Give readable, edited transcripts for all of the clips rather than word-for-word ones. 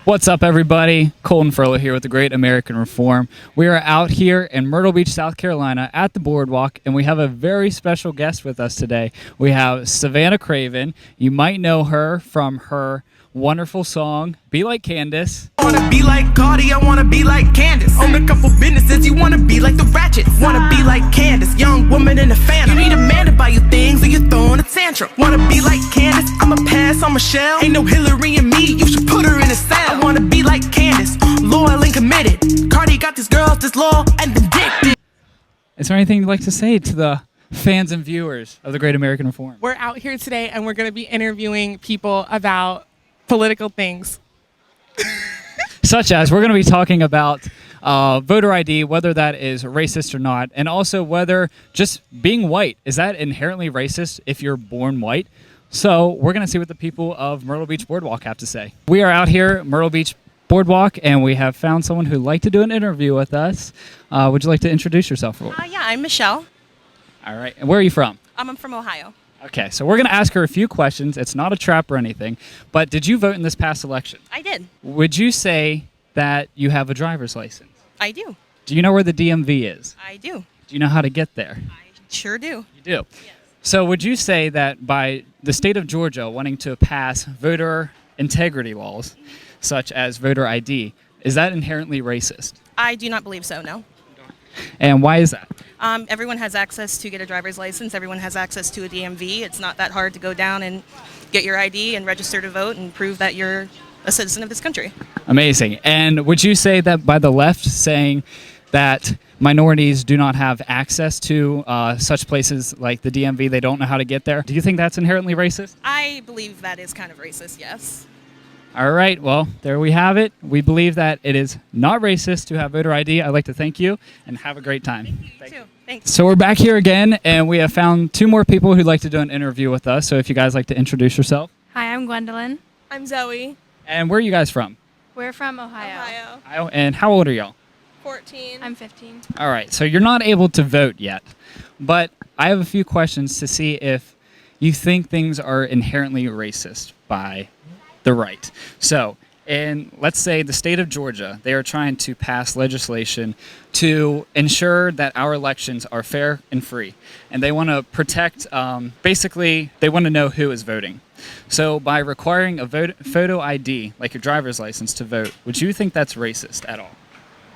What's up, everybody? Coleton Furlow here with the Great American Reform. We are out here in Myrtle Beach, South Carolina at the Boardwalk, and we have a very special guest with us today. We have Savannah Craven. You might know her from her wonderful song, Be Like Candace. I wanna be like Cardi, I wanna be like Candace. Own a couple businesses, you wanna be like the Ratchets. Wanna be like Candace, young woman in the phantom. You need a man to buy you things or you're throwing a tantrum. Wanna be like Candace, I'ma pass on Michelle. Ain't no Hillary in me, you should put her in a cell. I wanna be like Candace, loyal and committed. Cardi got these girls this loyal and addicted. Is there anything you'd like to say to the fans and viewers of the Great American Reform? We're out here today and we're going to be interviewing people about political things. Such as, we're going to be talking about voter ID, whether that is racist or not, and also whether just being white, is that inherently racist if you're born white? So we're going to see what the people of Myrtle Beach Boardwalk have to say. We are out here at Myrtle Beach Boardwalk, and we have found someone who'd like to do an interview with us. Would you like to introduce yourself? Yeah, I'm Michelle. All right. And where are you from? I'm from Ohio. Okay, so we're going to ask her a few questions. It's not a trap or anything, but did you vote in this past election? I did. Would you say that you have a driver's license? I do. Do you know where the DMV is? I do. Do you know how to get there? I sure do. You do? Yes. So would you say that by the state of Georgia wanting to pass voter integrity laws, such as voter ID, is that inherently racist? I do not believe so, no. And why is that? Everyone has access to get a driver's license. Everyone has access to a DMV. It's not that hard to go down and get your ID and register to vote and prove that you're a citizen of this country. Amazing. And would you say that by the left saying that minorities do not have access to such places like the DMV, they don't know how to get there, do you think that's inherently racist? I believe that is kind of racist, yes. All right, well, there we have it. We believe that it is not racist to have voter ID. I'd like to thank you and have a great time. Thank you. Thanks. So we're back here again, and we have found two more people who'd like to do an interview with us. So if you guys like to introduce yourself. Hi, I'm Gwendolyn. I'm Zoe. And where are you guys from? We're from Ohio. Ohio. And how old are y'all? 14. I'm 15. All right, so you're not able to vote yet, but I have a few questions to see if you think things are inherently racist by the right. So, in, let's say, the state of Georgia, they are trying to pass legislation to ensure that our elections are fair and free. And they want to protect, basically, they want to know who is voting. So by requiring a photo ID, like your driver's license, to vote, would you think that's racist at all?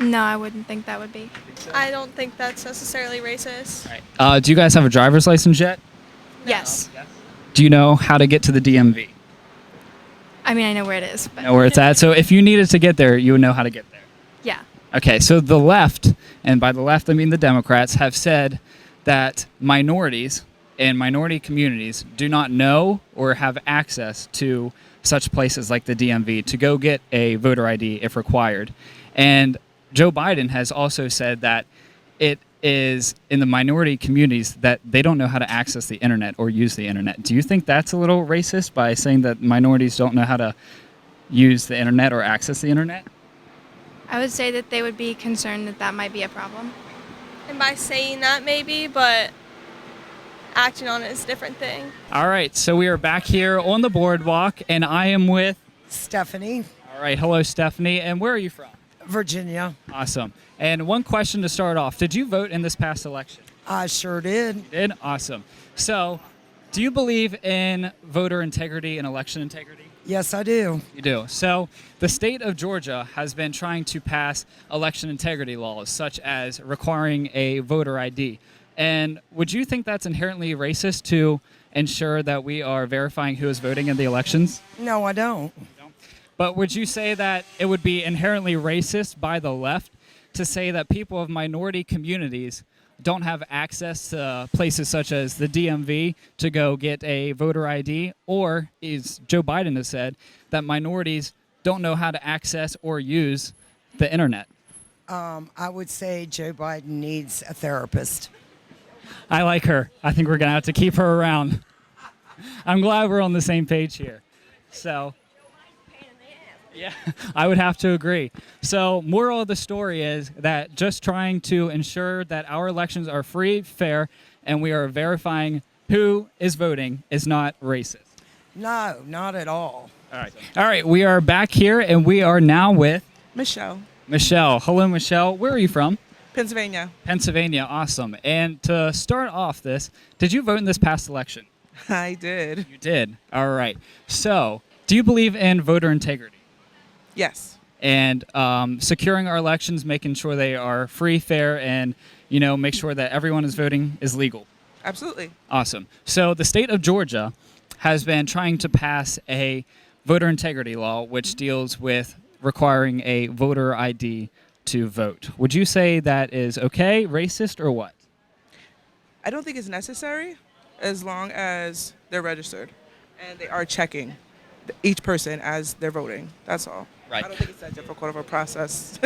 No, I wouldn't think that would be. I don't think that's necessarily racist. All right. Do you guys have a driver's license yet? No. Yes. Do you know how to get to the DMV? I mean, I know where it is, but Know where it's at? So if you needed to get there, you would know how to get there. yeah. Okay, so the left, and by the left I mean the Democrats, have said that minorities and minority communities do not know or have access to such places like the DMV to go get a voter ID if required. And Joe Biden has also said that it is in the minority communities that they don't know how to access the internet or use the internet. Do you think that's a little racist by saying that minorities don't know how to use the internet or access the internet? I would say that they would be concerned that that might be a problem. And by saying that, maybe, but acting on it is a different thing. All right, so we are back here on the boardwalk, and I am with Stephanie, All right, hello, Stephanie. And where are you from? Virginia. Awesome. And one question to start off. Did you vote in this past election? I sure did. You did? Awesome. So, do you believe in voter integrity and election integrity? Yes, I do. You do. So, the state of Georgia has been trying to pass election integrity laws, such as requiring a voter ID. And would you think that's inherently racist to ensure that we are verifying who is voting in the elections? No, I don't. But would you say that it would be inherently racist by the left to say that people of minority communities don't have access to places such as the DMV to go get a voter ID? Or, as Joe Biden has said, that minorities don't know how to access or use the internet? I would say Joe Biden needs a therapist. I like her. I think we're going to have to keep her around. I'm glad we're on the same page here. So, yeah, I would have to agree. So, moral of the story is that just trying to ensure that our elections are free, fair, and we are verifying who is voting is not racist. No, not at all. All right. All right. We are back here, and we are now with Michelle, Michelle. Hello, Michelle. Where are you from? Pennsylvania. Pennsylvania. Awesome. And to start off this, did you vote in this past election? I did. You did. All right. So, do you believe in voter integrity Yes. and securing our elections, making sure they are free, fair, and make sure that everyone is voting is legal? Absolutely. Awesome. So, the state of Georgia has been trying to pass a voter integrity law, which deals with requiring a voter ID to vote. Would you say that is okay, racist, or what? I don't think it's necessary as long as they're registered and they are checking each person as they're voting. That's all. Right. I don't think it's that difficult of a process.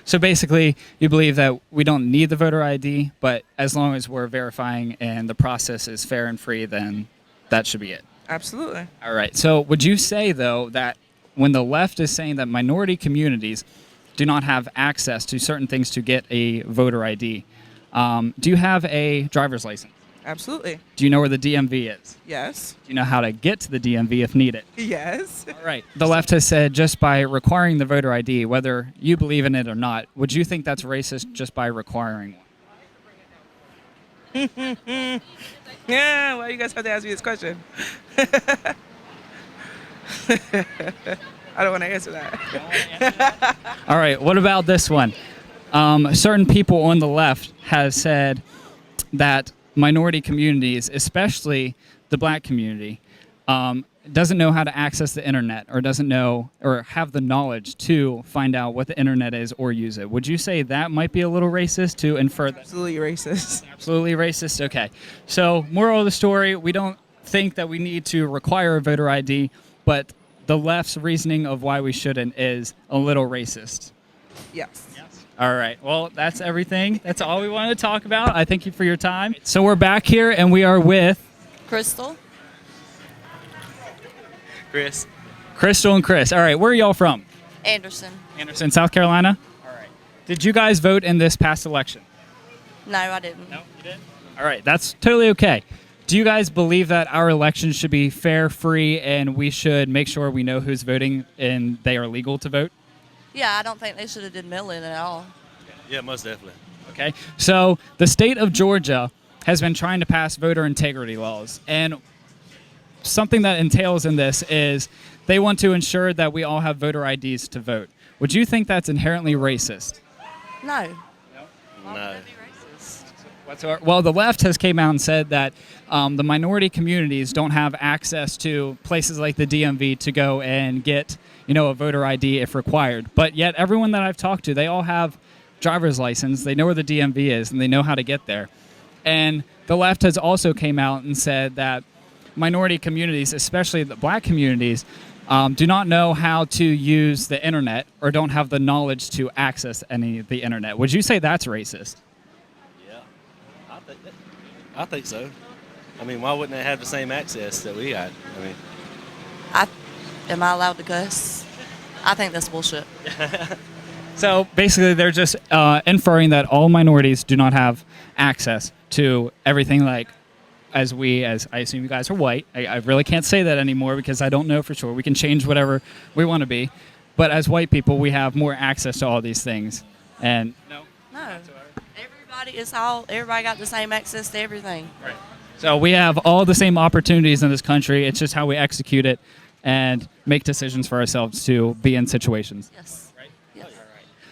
So basically, you believe that we don't need the voter ID, but as long as we're verifying and the process is fair and free, then that should be it. Absolutely. All right. So would you say, though, that when the left is saying that minority communities do not have access to certain things to get a voter ID, do you have a driver's license? Absolutely. Do you know where the DMV is? Yes. Do you know how to get to the DMV if needed? Yes. All right. The left has said just by requiring the voter ID, whether you believe in it or not, would you think that's racist just by requiring one? Yeah, why you guys have to ask me this question? I don't want to answer that. All right. What about this one? Certain people on the left have said that minority communities, especially the black community, doesn't know how to access the internet or doesn't know or have the knowledge to find out what the internet is or use it. Would you say that might be a little racist to infer that? Absolutely racist. Absolutely racist? Okay. So, moral of the story, we don't think that we need to require a voter ID, but the left's reasoning of why we shouldn't is a little racist. Yes. All right. Well, that's everything. That's all we wanted to talk about. I thank you for your time. So we're back here, and we are with Crystal. Chris. Crystal and Chris. All right. Where are y'all from? Anderson. Anderson, South Carolina? All right. Did you guys vote in this past election? No, I didn't. No, you didn't? All right. That's totally okay. Do you guys believe that our elections should be fair, free, and we should make sure we know who's voting and they are legal to vote? Yeah, I don't think they should have did mail-in at all. Yeah, most definitely. Okay. So the state of Georgia has been trying to pass voter integrity laws. And something that entails in this is they want to ensure that we all have voter IDs to vote. Would you think that's inherently racist? No. No. Whatsoever? Well, the left has came out and said that the minority communities don't have access to places like the DMV to go and get, a voter ID if required. But yet everyone that I've talked to, they all have driver's license. They know where the DMV is and they know how to get there. And the left has also came out and said that minority communities, especially the black communities, do not know how to use the internet or don't have the knowledge to access any of the internet. Would you say that's racist? Yeah, I think so. I mean, why wouldn't they have the same access that we got? I mean, Am I allowed to cuss? I think that's bullshit. So basically, they're just inferring that all minorities do not have access to everything like as I assume you guys are white. I really can't say that anymore because I don't know for sure. We can change whatever we want to be. But as white people, we have more access to all these things. And No. Everybody got the same access to everything. right. So we have all the same opportunities in this country. It's just how we execute it and make decisions for ourselves to be in situations. Yes. Right? Yes.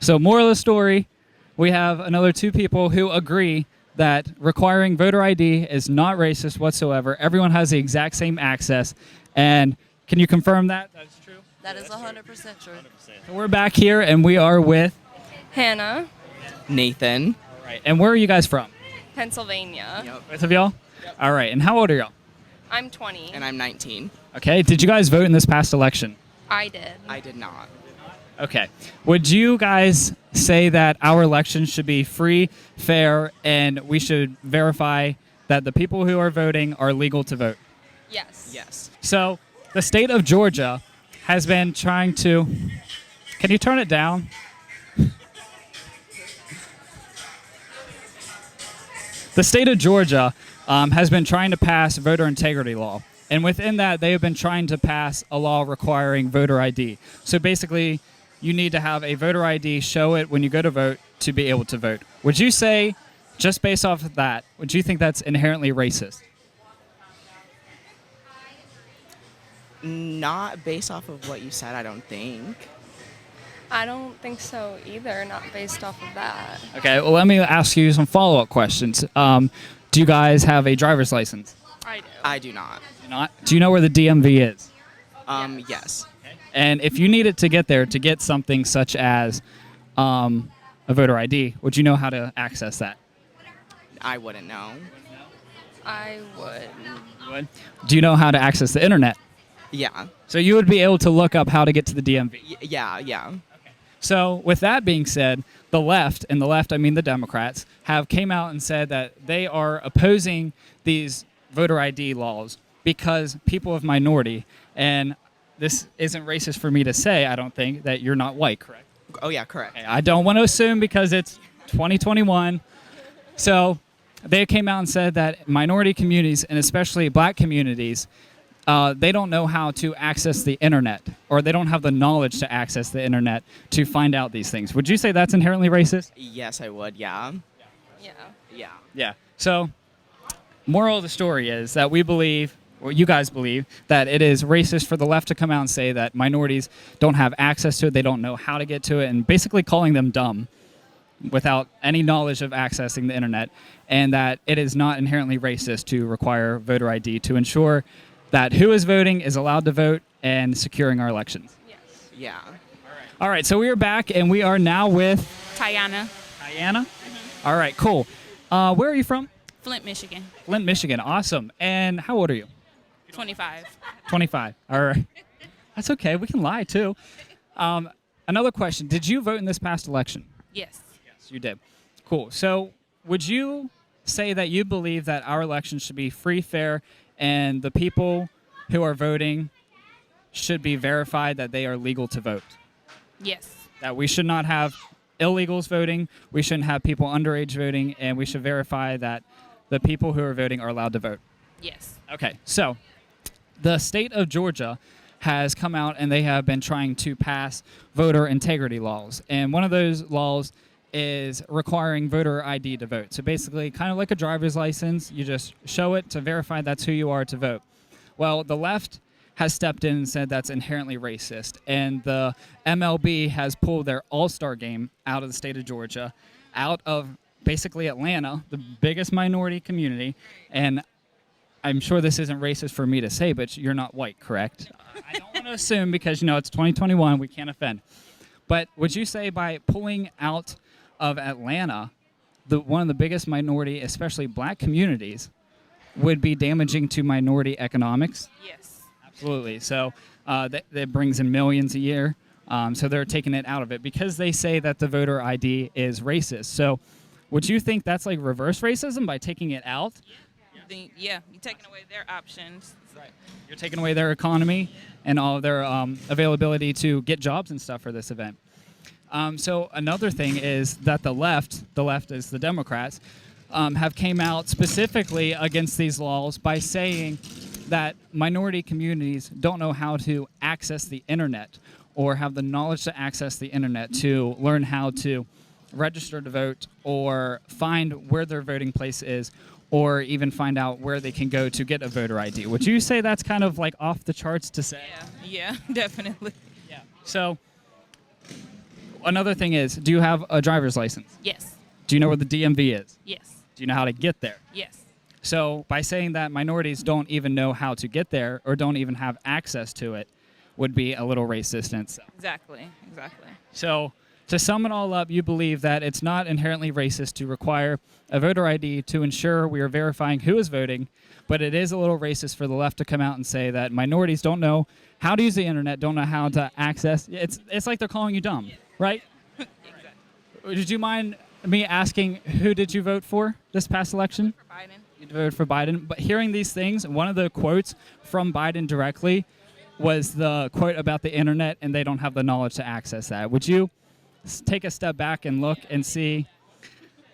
So moral of the story, we have another two people who agree that requiring voter ID is not racist whatsoever. Everyone has the exact same access. And can you confirm that? That's true? That is 100% true. 100%. So we're back here, and we are with Hannah, Nathan. All right. And where are you guys from? Pennsylvania. Both of y'all? All right. And how old are y'all? I'm 20. And I'm 19. Okay. Did you guys vote in this past election? I did. I did not. Okay. Would you guys say that our elections should be free, fair, and we should verify that the people who are voting are legal to vote? Yes. Yes. So the state of Georgia has been trying to... Can you turn it down? The state of Georgia has been trying to pass voter integrity law. And within that, they have been trying to pass a law requiring voter ID. So basically, you need to have a voter ID, show it when you go to vote to be able to vote. Would you say, just based off of that, would you think that's inherently racist? Not based off of what you said, I don't think. I don't think so either, not based off of that. Okay, well, let me ask you some follow-up questions. Do you guys have a driver's license? I do. I do not. Do not? Do you know where the DMV is? Yes. And if you needed to get there to get something such as a voter ID, would you know how to access that? I wouldn't know. I would. You would? Do you know how to access the internet? Yeah. So you would be able to look up how to get to the DMV. Yeah. So with that being said, the left, and the left I mean the Democrats, have came out and said that they are opposing these voter ID laws because people of minority, and this isn't racist for me to say, I don't think, that you're not white, correct? Oh, yeah, correct. I don't want to assume because it's 2021. So they came out and said that minority communities, and especially black communities, they don't know how to access the internet, or they don't have the knowledge to access the internet to find out these things. Would you say that's inherently racist? Yes, I would, yeah. Yeah. Yeah. So, moral of the story is that we believe, or you guys believe, that it is racist for the left to come out and say that minorities don't have access to it, they don't know how to get to it, and basically calling them dumb without any knowledge of accessing the internet, and that it is not inherently racist to require voter ID to ensure that who is voting is allowed to vote and securing our elections. Yes. Yeah. All right, so we are back, and we are now with Tiana. Tiana. All right, cool. Where are you from? Flint, Michigan. Flint, Michigan. Awesome. And how old are you? 25. 25. All right. That's okay. We can lie, too. Another question. Did you vote in this past election? Yes. Yes, you did. Cool. So would you say that you believe that our election should be free, fair, and the people who are voting should be verified that they are legal to vote? Yes. That we should not have illegals voting, we shouldn't have people underage voting, and we should verify that the people who are voting are allowed to vote? Yes. Okay, so the state of Georgia has come out and they have been trying to pass voter integrity laws. And one of those laws is requiring voter ID to vote. So basically, kind of like a driver's license, you just show it to verify that's who you are to vote. Well, the left has stepped in and said that's inherently racist. And the MLB has pulled their all-star game out of the state of Georgia, out of basically Atlanta, the biggest minority community. And I'm sure this isn't racist for me to say, but you're not white, correct? I don't want to assume because, it's 2021, we can't offend. But would you say by pulling out of Atlanta, one of the biggest minority, especially black communities, would be damaging to minority economics? Yes. Absolutely. So that brings in millions a year. So they're taking it out of it because they say that the voter ID is racist. So would you think that's like reverse racism by taking it out? You're taking away their options. Right. You're taking away their economy and all of their availability to get jobs and stuff for this event. So another thing is that the left is the Democrats, have came out specifically against these laws by saying that minority communities don't know how to access the internet or have the knowledge to access the internet to learn how to register to vote or find where their voting place is or even find out where they can go to get a voter ID. Would you say that's kind of like off the charts to say? Yeah, definitely. Yeah. So another thing is, do you have a driver's license? Yes. Do you know where the DMV is? Yes. Do you know how to get there? Yes. So by saying that minorities don't even know how to get there or don't even have access to it would be a little racist in itself. Exactly. So to sum it all up, you believe that it's not inherently racist to require a voter ID to ensure we are verifying who is voting, but it is a little racist for the left to come out and say that minorities don't know how to use the internet, don't know how to access. It's like they're calling you dumb, right? Exactly. Did you mind me asking who did you vote for this past election? For Biden. You voted for Biden. But hearing these things, one of the quotes from Biden directly was the quote about the internet, and they don't have the knowledge to access that. Would you take a step back and look and see?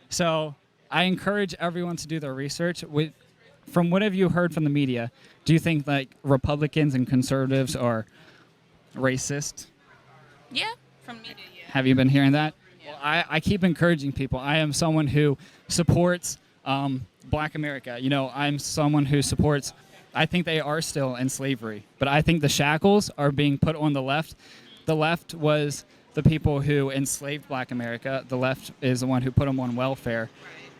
So I encourage everyone to do their research. from what have you heard from the media, do you think like Republicans and conservatives are racist? Yeah, from media, yeah. Have you been hearing that? Well, I keep encouraging people. I am someone who supports Black America. You know, I'm someone who supports. I think they are still in slavery, but I think the shackles are being put on the left. The left was the people who enslaved Black America. The left is the one who put them on welfare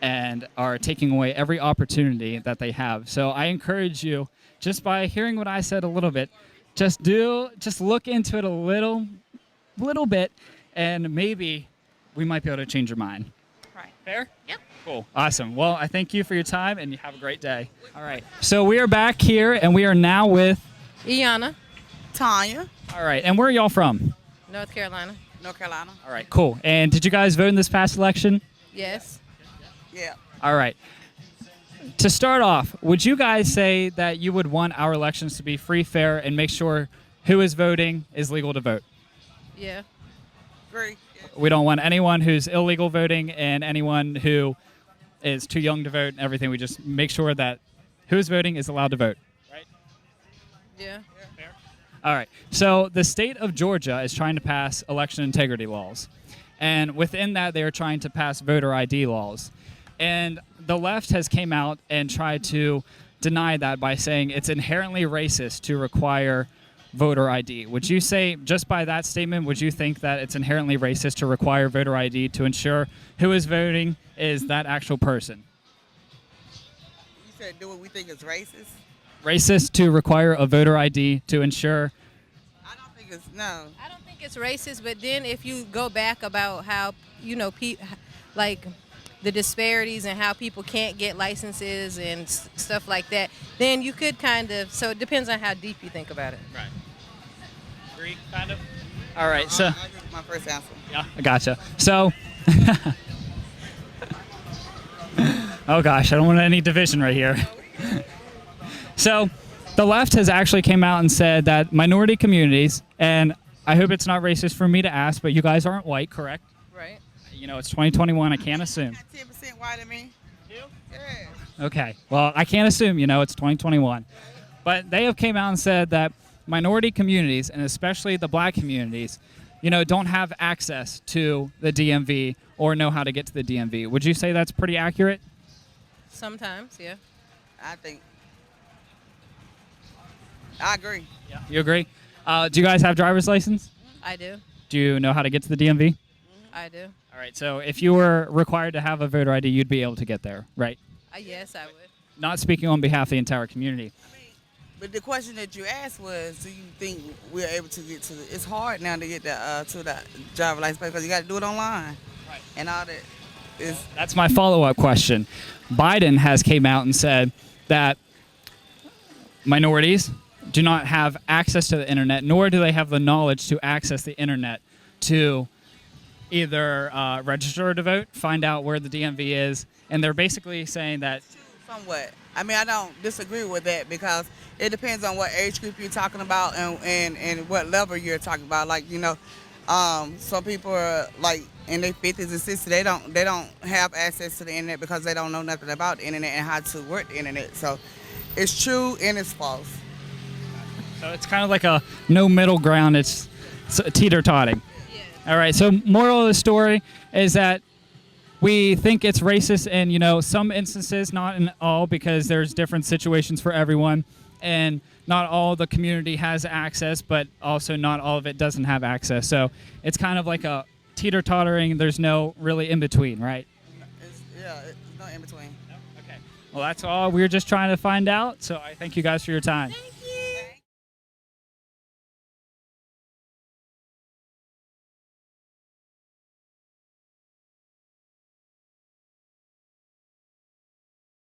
and are taking away every opportunity that they have. So I encourage you, just by hearing what I said a little bit, just look into it a little bit, and maybe we might be able to change your mind. Right. Fair? Yep. Cool. Awesome. Well, I thank you for your time, and you have a great day. All right. So we are back here, and we are now with Iana. Tanya. All right. And where are y'all from? North Carolina. North Carolina. All right. Cool. And did you guys vote in this past election? Yes. Yeah. All right. To start off, would you guys say that you would want our elections to be free, fair, and make sure who is voting is legal to vote? Yeah. Agree. We don't want anyone who's illegal voting and anyone who is too young to vote and everything. We just make sure that who's voting is allowed to vote. Right? Yeah. All right. So the state of Georgia is trying to pass election integrity laws. And within that, they are trying to pass voter ID laws. And the left has came out and tried to deny that by saying it's inherently racist to require voter ID. Would you say, just by that statement, would you think that it's inherently racist to require voter ID to ensure who is voting is that actual person? You said, do what we think is racist? Racist to require a voter ID to ensure? I don't think it's, no. I don't think it's racist, but then if you go back about how, you know, like the disparities and how people can't get licenses and stuff like that, then you could kind of, so it depends on how deep you think about it. Right. Agree, kind of? All right, so. I agree with my first answer. Yeah, I gotcha. So. Oh gosh, I don't want any division right here. So, the left has actually came out and said that minority communities, and I hope it's not racist for me to ask, but you guys aren't white, correct? Right. You know, it's 2021, I can't assume. 10% white than me. You? Yeah. Okay, well, I can't assume, you know, it's 2021. But they have came out and said that minority communities, and especially the Black communities, you know, don't have access to the DMV or know how to get to the DMV. Would you say that's pretty accurate? Sometimes, yeah. I agree. Yeah. You agree? Do you guys have driver's license? I do. Do you know how to get to the DMV? I do. All right, so if you were required to have a voter ID, you'd be able to get there, right? Yes, I would. Not speaking on behalf of the entire community. But the question that you asked was, do you think we're able to get to it's hard now to get to the driver's license because you got to do it online. Right. And all that is. That's my follow-up question. Biden has came out and said that minorities do not have access to the internet, nor do they have the knowledge to access the internet to either register to vote, find out where the DMV is, and they're basically saying that. Somewhat. I mean, I don't disagree with that because it depends on what age group you're talking about and what level you're talking about. Like, you know, some people are like in their 50s and 60s, they don't have access to the internet because they don't know nothing about the internet and how to work the internet. So it's true and it's false. So it's kind of like a no middle ground. It's teeter-totting. All right, so moral of the story is that we think it's racist in, you know, some instances, not in all, because there's different situations for everyone, and not all the community has access, but also not all of it doesn't have access. So it's kind of like a teeter-tottering. There's no really in-between, right? It's no in-between. Okay. Well, that's all. We were just trying to find out, so I thank you guys for your time.